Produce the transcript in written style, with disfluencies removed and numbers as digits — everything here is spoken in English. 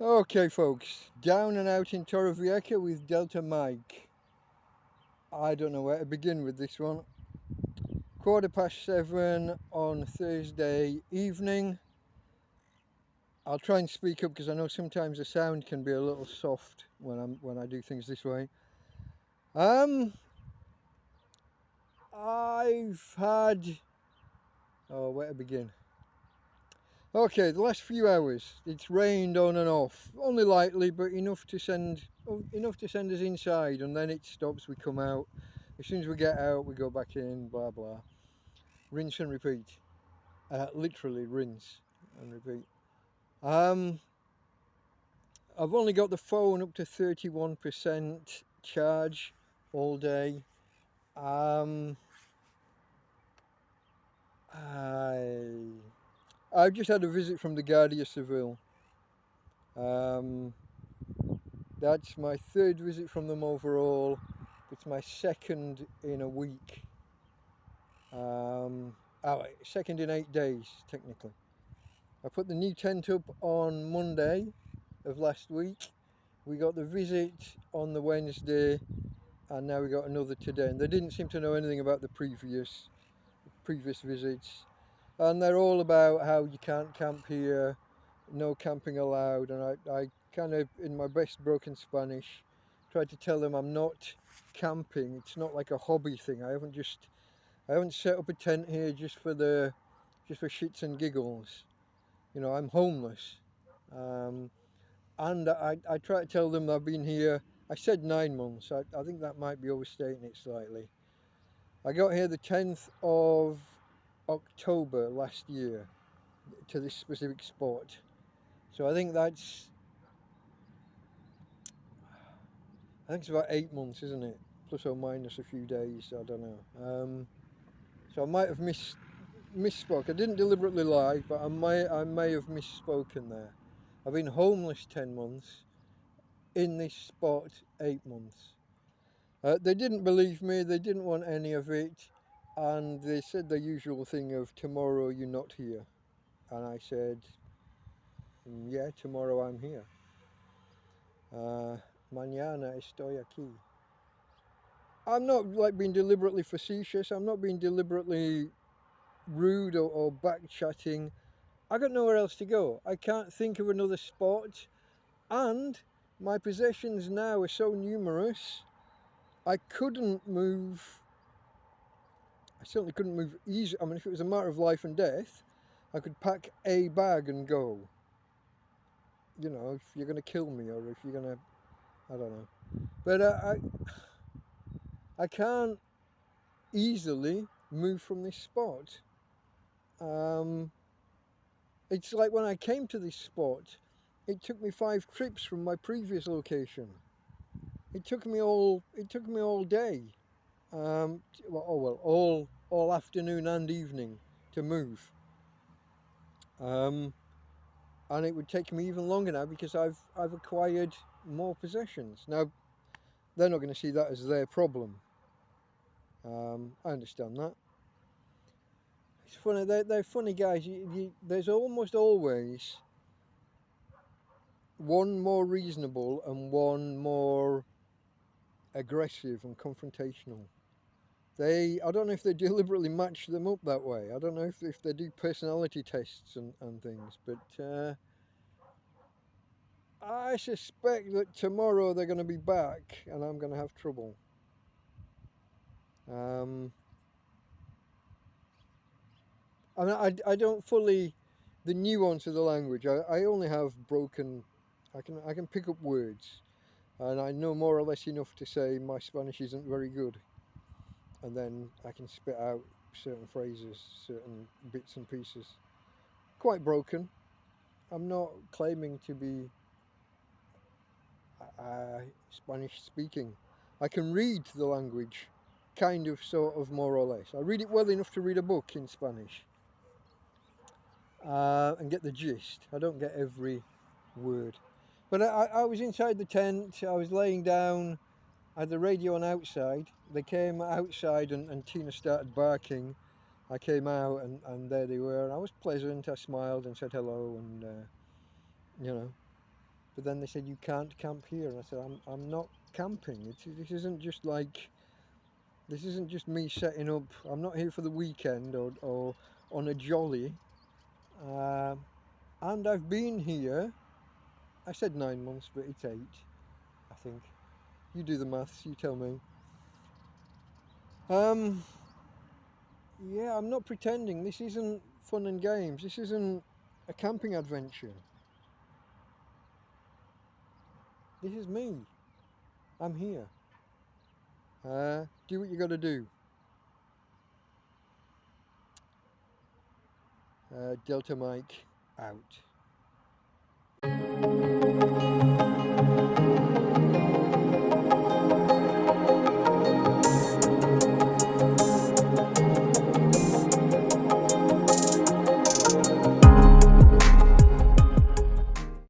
Okay, folks, down and out in Torrevieja with Delta Mike. I don't know where to begin with this one. 7:15 on Thursday evening. I'll try and speak up because I know sometimes the sound can be a little soft when I do things this way. Um, I've had where to begin? Okay, the last few hours it's rained on and off, only lightly, but enough to send us inside, and then it stops. We come out. As soon as we get out, we go back in. Blah blah. Rinse and repeat. Literally rinse and repeat. Um, I've only got the phone up to 31% charge all day. Um, I I've just had a visit from the Guardia Civil. Um, That's my third visit from them overall. It's my second in a week. Second in 8 days, technically. I put the new tent up on Monday of last week. We got the visit on the Wednesday, and now we got another today. And they didn't seem to know anything about the previous visits. And they're all about how you can't camp here, no camping allowed. And I kind of, in my best broken Spanish, tried to tell them I'm not camping. It's not like a hobby thing. I haven't set up a tent here just for shits and giggles. You know, I'm homeless. Um, and I try to tell them I've been here. I said 9 months. I think that might be overstating it slightly. I got here the 10th of October last year to this specific spot. So I think it's about 8 months, isn't it? Plus or minus a few days. I don't know. So I might have misspoke. I didn't deliberately lie, but I may have misspoken there. I've been homeless 10 months. In this spot 8 months. They didn't believe me. They didn't want any of it, and they said the usual thing of tomorrow you're not here. And I said, yeah, tomorrow I'm here. Mañana estoy aquí. I'm not like being deliberately facetious. I'm not being deliberately rude or back chatting. I got nowhere else to go. I can't think of another spot, and my possessions now are so numerous. I couldn't move. I certainly couldn't move easy. I mean, if it was a matter of life and death, I could pack a bag and go. You know, if you're going to kill me or if you're going to, I don't know. But I can't easily move from this spot. Um, it's like when I came to this spot, it took me 5 trips from my previous location. It took me all. It took me all day. All afternoon and evening to move. And it would take me even longer now because I've acquired more possessions. Now they're not going to see that as their problem. I understand that. It's funny. They're funny guys. There's almost always one more reasonable and one more aggressive and confrontational. I don't know if they deliberately match them up that way. I don't know if they do personality tests and things, but I suspect that tomorrow they're going to be back and I'm going to have trouble. Um, I don't fully the nuance of the language. I only have broken. I can pick up words, and I know more or less enough to say my Spanish isn't very good, and then I can spit out certain phrases, certain bits and pieces. Quite broken. I'm not claiming to be Spanish speaking. I can read the language, kind of, sort of, more or less. I read it well enough to read a book in Spanish. And get the gist. I don't get every word. But I was inside the tent, I was laying down, I had the radio on outside. They came outside and Tina started barking. I came out and there they were. And I was pleasant, I smiled and said hello and, you know. But then they said you can't camp here, and I said I'm not camping. This isn't just like, this isn't just me setting up. I'm not here for the weekend or on a jolly. And I've been here. I said 9 months, but it's 8, I think. You do the maths. You tell me. Yeah, I'm not pretending. This isn't fun and games. This isn't a camping adventure. This is me. I'm here. Do what you got to do. Delta Mike out.